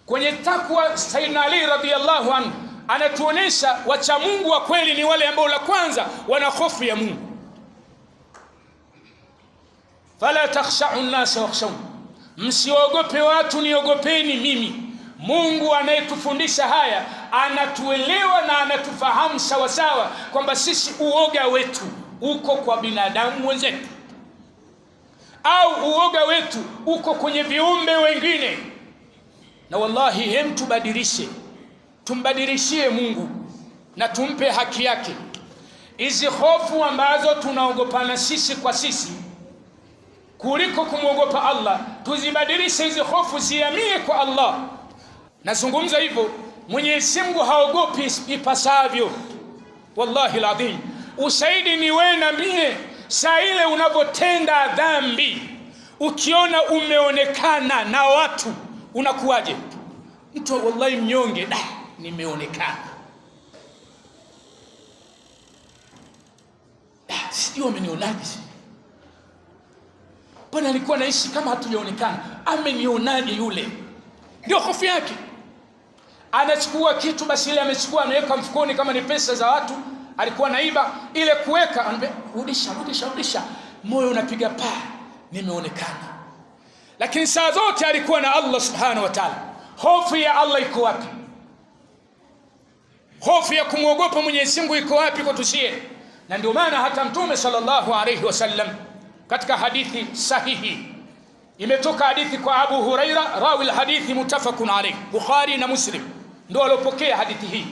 Kwenye takwa, Sayyidina Ali radhiyallahu anhu anatuonesha wacha Mungu wa kweli ni wale ambao la kwanza wana hofu ya Mungu. Fala takhsha'u an-nas wakhshawni, msiogope watu, niogopeni mimi. Mungu anayetufundisha haya anatuelewa na anatufahamu sawa sawa kwamba sisi uoga wetu uko kwa binadamu wenzetu, au uoga wetu uko kwenye viumbe wengine. Na wallahi, hem tubadilishe, tumbadilishie Mungu na tumpe haki yake. Hizi hofu ambazo tunaogopana sisi kwa sisi kuliko kumwogopa Allah, tuzibadilishe hizi hofu ziamie kwa Allah. Nazungumza hivyo, Mwenyezi Mungu haogopi ipasavyo. Wallahi alazim, usaidi ni wewe na mie. Saa ile unapotenda dhambi, ukiona umeonekana na watu, unakuwaje? Mtu wallahi mnyonge, nimeonekana, sijui amenionaje, bwana alikuwa naishi kama hatujaonekana, amenionaje yule? Ndio hofu yake. Anachukua kitu, basi ile amechukua ameweka mfukoni, kama ni pesa za watu alikuwa naiba, ile kuweka anambia rudisha, moyo unapiga nimeonekana. Lakini saa zote alikuwa na Allah subhanahu wa ta'ala. Hofu ya Allah iko wapi? Hofu ya kumwogopa Mwenyezi Mungu iko wapi kwa tusie? Na ndio maana hata Mtume sallallahu alayhi wasallam katika hadithi sahihi, imetoka hadithi kwa Abu Huraira, rawi alhadithi muttafaqun alayh, Bukhari na Muslim ndio walopokea hadithi hii.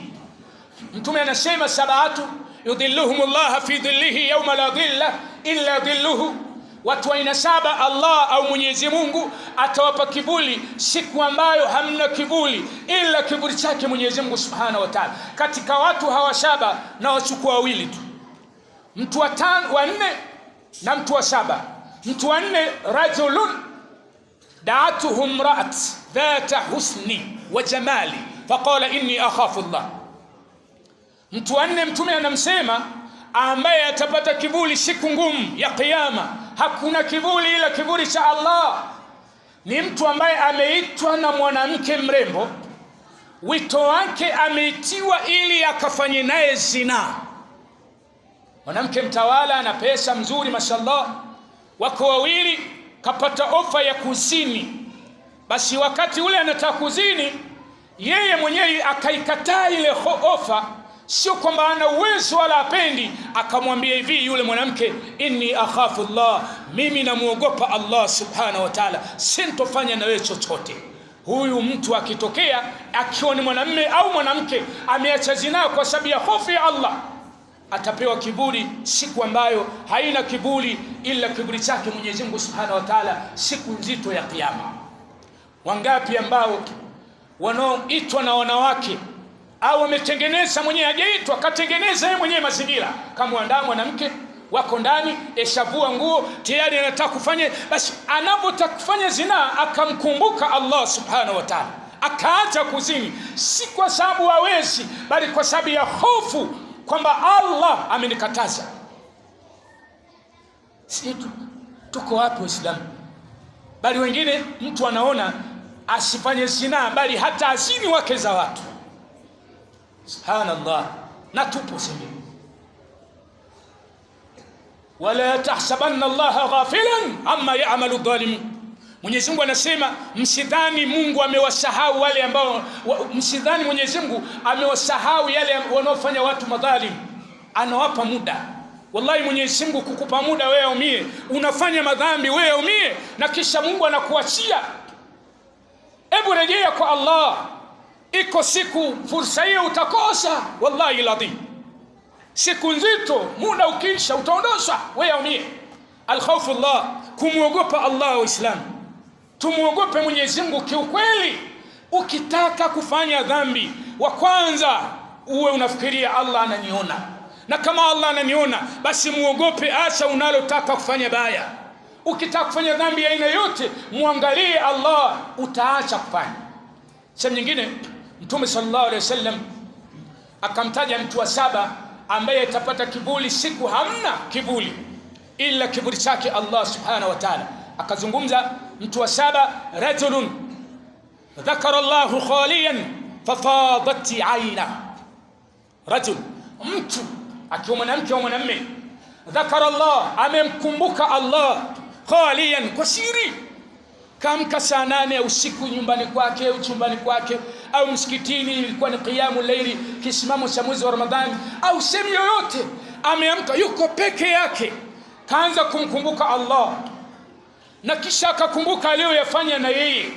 Mtume anasema, sab'atu yudhilluhumullah fi dhillihi yawma la dhilla illa dhilluhu, watu aina saba Allah au Mwenyezi Mungu atawapa kivuli siku ambayo hamna kivuli ila kivuli chake Mwenyezi Mungu subhanahu wa ta'ala. Katika watu hawa saba na wachukua wawili tu, mtu wa nne na mtu wa saba. Mtu wa nne, rajulun da'atuhu imra'at dhata husni wa jamali faqala inni akhafu Allah. Mtu wa nne Mtume anamsema ambaye atapata kivuli siku ngumu ya kiyama, hakuna kivuli ila kivuli cha Allah, ni mtu ambaye ameitwa na mwanamke mrembo, wito wake ameitiwa ili akafanye naye zina. Mwanamke mtawala na pesa mzuri, mashallah, wako wawili, kapata ofa ya kuzini. Basi wakati ule anataka kuzini, yeye mwenyewe akaikataa ile ofa, sio kwamba ana uwezo wala apendi. Akamwambia hivi yule mwanamke, inni akhafu Allah, mimi namuogopa Allah subhanahu wa ta'ala, sintofanya na wewe chochote. Huyu mtu akitokea akiwa ni mwanamume au mwanamke ameacha zina kwa sababu ya hofu ya Allah, atapewa kiburi siku ambayo haina kiburi ila kiburi chake Mwenyezi Mungu subhanahu wa ta'ala, siku nzito ya kiyama. Wangapi ambao wanaoitwa na wanawake au wametengeneza, mwenyewe hajaitwa, katengeneza yeye mwenyewe mazingira, kama andaa mwanamke wako ndani, eshavua nguo tayari anataka kufanya, basi anapotaka kufanya zina akamkumbuka Allah subhanahu wa ta'ala, akaacha kuzini, si kwa sababu hawezi, bali kwa sababu ya hofu kwamba Allah amenikataza. Si tuko wapi Waislamu? Bali wengine mtu anaona asifanye zina, bali hata azini wake za watu. Subhanallah, na tupo sisi. Wala tahsabanna Allah ghafilan amma ya'malu dhalimun. Mwenyezi Mungu anasema, msidhani Mungu amewasahau wale ambao, msidhani Mwenyezi Mungu amewasahau yale wanaofanya watu madhalim. Anawapa muda. Wallahi Mwenyezi Mungu kukupa muda wewe umie, unafanya madhambi wewe umie, na kisha Mungu anakuachia. Hebu rejea kwa Allah. Iko siku fursa hiyo utakosa, wallahi ladhim. Siku nzito, muda ukiisha utaondosha wewe umie. Alkhawfu Allah, kumuogopa Allah. Waislamu, tumuogope Mwenyezi Mungu kiukweli. Ukitaka kufanya dhambi, wa kwanza uwe unafikiria Allah ananiona, na kama Allah ananiona basi muogope, acha unalotaka kufanya baya. Ukitaka kufanya dhambi ya aina yote, muangalie Allah, utaacha kufanya. Sehemu nyingine Mtume sallallahu alaihi wasallam akamtaja mtu wa saba ambaye atapata kivuli siku hamna kivuli ila kivuli chake Allah subhanahu wa ta'ala. Akazungumza mtu wa saba, rajulun dhakara Allahu khaliyan fafadat aina. Rajul, mtu akiwa mwanamke au mwanamume, dhakara Allah, amemkumbuka Allah, khaliyan, kwa siri. Kamka saa 8 ya usiku nyumbani kwake au chumbani kwake au msikitini, ilikuwa ni qiyamul layli, kisimamo cha mwezi wa Ramadhani au sehemu yoyote, ameamka yuko peke yake, kaanza kumkumbuka Allah, na kisha akakumbuka aliyoyafanya na yeye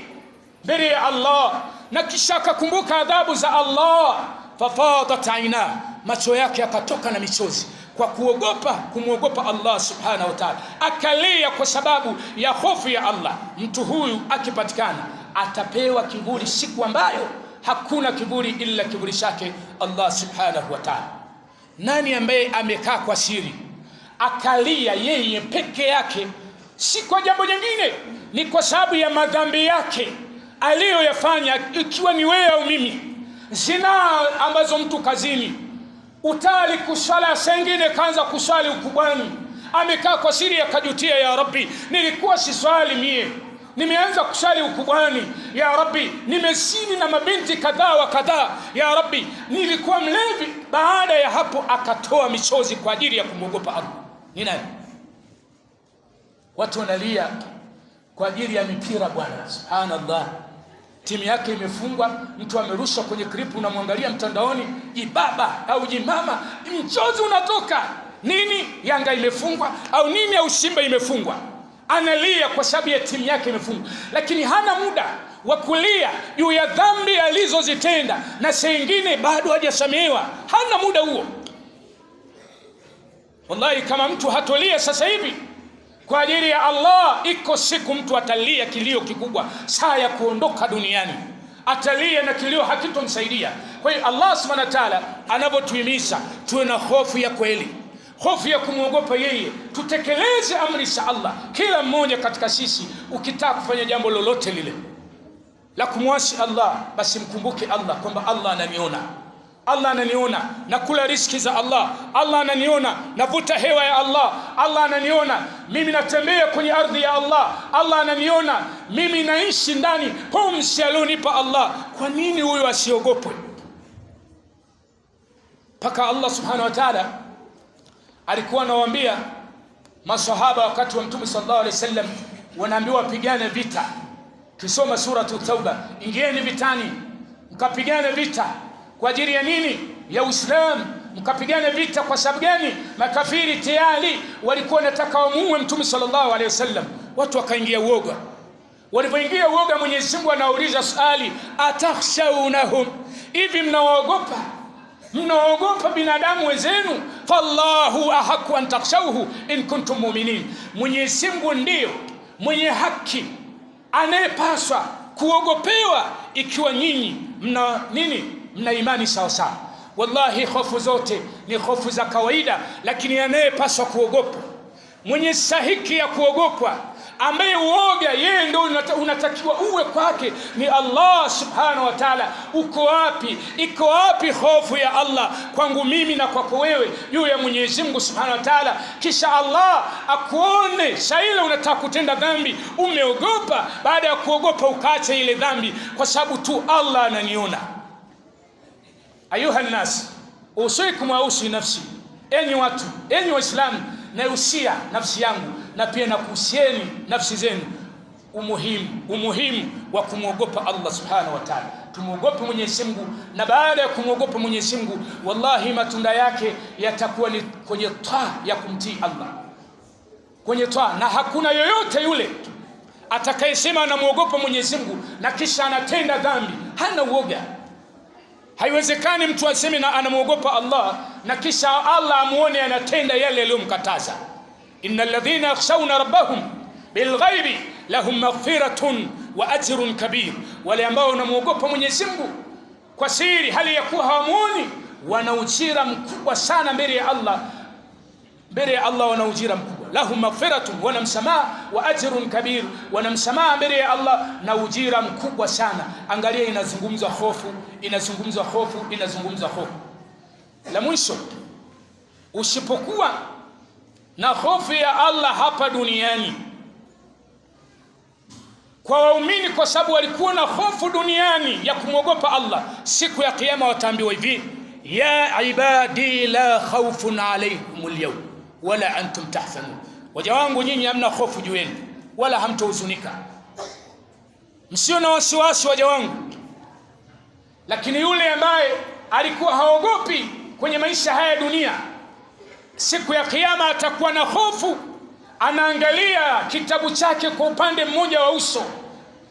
mbele ya Allah, na kisha akakumbuka adhabu za Allah, fafadat aina, macho yake akatoka na michozi kwa kumwogopa Allah subhanahu wa ta'ala, akalia kwa sababu ya hofu ya Allah. Mtu huyu akipatikana atapewa kiburi siku ambayo hakuna kiburi ila kiburi chake Allah subhanahu wa ta'ala. Nani ambaye amekaa kwa siri akalia yeye peke yake, si kwa jambo jingine, ni kwa sababu ya madhambi yake aliyoyafanya, ikiwa ni wewe au mimi, zina ambazo mtu kazini, utali kuswala, sengine kaanza kuswali ukubwani, amekaa kwa siri akajutia, ya Rabbi, nilikuwa siswali mie, nimeanza kuswali ukubwani, ya Rabbi, nimezini na mabinti kadhaa wa kadhaa, ya Rabbi, nilikuwa mlevi. Baada ya hapo akatoa michozi kwa ajili ya kumwogopa Allah. Ni nani? Watu wanalia kwa ajili ya mipira bwana, subhanallah, timu yake imefungwa, mtu amerushwa kwenye klipu, unamwangalia mtandaoni, jibaba au jimama, mchozi unatoka. Nini? Yanga imefungwa au nini, au Simba imefungwa, analia kwa sababu ya timu yake imefungwa, lakini hana muda wa kulia juu ya dhambi alizozitenda, na sengine bado hajasamehewa, hana muda huo. Wallahi, kama mtu hatolia sasa hivi kwa ajili ya Allah, iko siku mtu atalia kilio kikubwa, saa ya kuondoka duniani atalia na kilio hakitomsaidia. Kwa hiyo Allah subhanahu wa ta'ala anavyotuhimiza tuwe na hofu ya kweli, hofu ya kumwogopa yeye, tutekeleze amri za Allah. Kila mmoja katika sisi, ukitaka kufanya jambo lolote lile la kumwasi Allah, basi mkumbuke Allah kwamba Allah ananiona, Allah ananiona nakula riziki za Allah, Allah ananiona navuta hewa ya Allah, Allah ananiona mimi natembea kwenye ardhi ya Allah, Allah ananiona mimi naishi ndani pumzi alionipa Allah. Kwa nini huyo asiogopwe? Paka Allah subhanahu wa ta'ala alikuwa anawaambia maswahaba wakati wa Mtume sallallahu alaihi wasallam, wanaambiwa pigane vita. Kisoma suratu Tauba, ingieni vitani mkapigane vita. Kwa ajili ya nini? Ya Uislamu. Mkapigane vita kwa sababu gani? Makafiri tayari walikuwa wanataka wamuue Mtume sallallahu alaihi wasallam. Watu wakaingia uoga. Walipoingia uoga, Mwenyezi Mungu anauliza swali, atakhshawnahum, hivi mnawaogopa? Mnaogopa binadamu wenzenu? Fallahu ahqqu an takhshawhu in kuntum mu'minin, Mwenyezi Mungu ndio mwenye haki anayepaswa kuogopewa ikiwa nyinyi mna nini? Mna imani sawa sawa. Wallahi, hofu zote ni hofu za kawaida, lakini anayepaswa kuogopa, mwenye stahiki ya kuogopwa, ambaye uoga yeye ndio unatakiwa uwe kwake, ni Allah subhanahu wa ta'ala. Uko wapi? Iko wapi hofu ya Allah kwangu mimi na kwako wewe juu ya Mwenyezi Mungu subhanahu wa ta'ala? Kisha Allah akuone shaila unataka kutenda dhambi, umeogopa, baada ya kuogopa ukaacha ile dhambi kwa sababu tu Allah ananiona. Ayuha nas, usikum wa usi nafsi, enyi watu, enyi Waislamu, nausia nafsi yangu na pia nakuhusieni nafsi zenu umuhimu wa kumwogopa Allah subhanahu wa ta'ala. Tumuogope Mwenyezi Mungu, na baada ya kumwogopa Mwenyezi Mungu, wallahi matunda yake yatakuwa ni kwenye taa ya kumtii Allah, kwenye taa. Na hakuna yoyote yule atakayesema anamwogopa Mwenyezi Mungu na kisha anatenda dhambi, hana uoga. Haiwezekani mtu aseme na anamwogopa Allah na kisha Allah amuone anatenda yale aliyomkataza. Innal ladhina yakhshawna rabbahum bilghaibi lahum maghfiratun wa ajrun kabir, wale ambao wanamwogopa Mwenyezi Mungu kwa siri hali ya kuwa hawamuoni, wana ujira mkubwa sana mbele ya Allah. Mbele ya Allah wana ujira mkubwa. Lahum maghfiratun, wana msamaha, wa ajrun kabir, wana msamaha mbele ya Allah na ujira mkubwa sana. Angalia, inazungumzwa hofu, inazungumzwa hofu, inazungumzwa hofu. La mwisho, usipokuwa na hofu ya Allah hapa duniani, kwa waumini, kwa sababu walikuwa na hofu duniani ya kumwogopa Allah. Siku ya kiyama wataambiwa hivi, ya ibadi la khawfun alaykumul yawm wala antum tahzanun, waja wangu nyinyi hamna hofu juu yenu wala hamtohuzunika, msio na wasiwasi waja wangu. Lakini yule ambaye alikuwa haogopi kwenye maisha haya dunia, siku ya kiyama atakuwa na hofu, anaangalia kitabu chake kwa upande mmoja wa uso,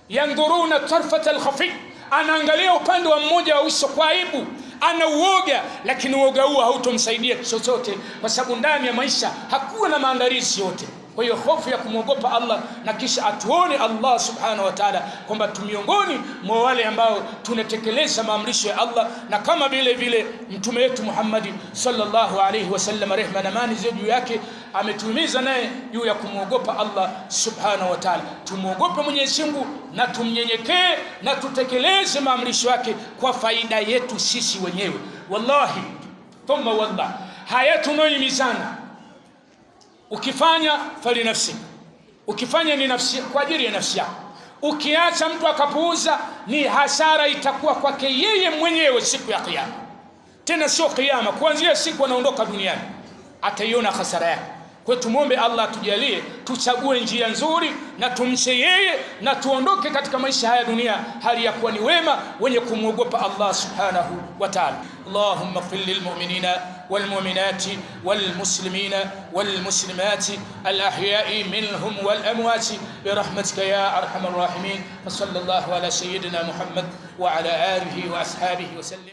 yanduruna tarfat al-khafi, anaangalia upande wa mmoja wa uso kwa aibu, ana uoga. Lakini uoga huo hautomsaidia chochote, kwa sababu ndani ya maisha hakuwa na maandalizi yote. Kwa hiyo hofu ya kumwogopa Allah, na kisha atuone Allah subhanahu wa ta'ala kwamba tumiongoni mwa wale ambao tunatekeleza maamrisho ya Allah, na kama vile vile mtume wetu Muhammad sallallahu alayhi wasallam, rehma na amani ziwe juu yake, ametuhimiza naye juu ya kumwogopa Allah subhanahu wa ta'ala. Tumuogope Mwenyezi Mungu na tumnyenyekee na tutekeleze maamrisho yake kwa faida yetu sisi wenyewe. Wallahi thumma wallah, haya tunayohimizana, ukifanya fali nafsi, ukifanya ni nafsi, kwa ajili ya nafsi yako. Ukiacha mtu akapuuza, ni hasara itakuwa kwake yeye mwenyewe siku ya kiyama. Tena sio kiyama, kuanzia siku anaondoka duniani ataiona hasara yake. Kwa tumuombe Allah tujalie tuchague njia nzuri na tumche yeye, na tuondoke katika maisha haya dunia hali ya kuwa ni wema wenye kumwogopa Allah subhanahu wa ta'ala. Allahumma ighfir lil mu'minina wal mu'minati wal muslimina wal muslimati al ahya'i minhum wal amwati bi rahmatika ya arhamar rahimin. Sallallahu ala sayyidina Muhammad wa ala alihi wa ashabihi wa sallam.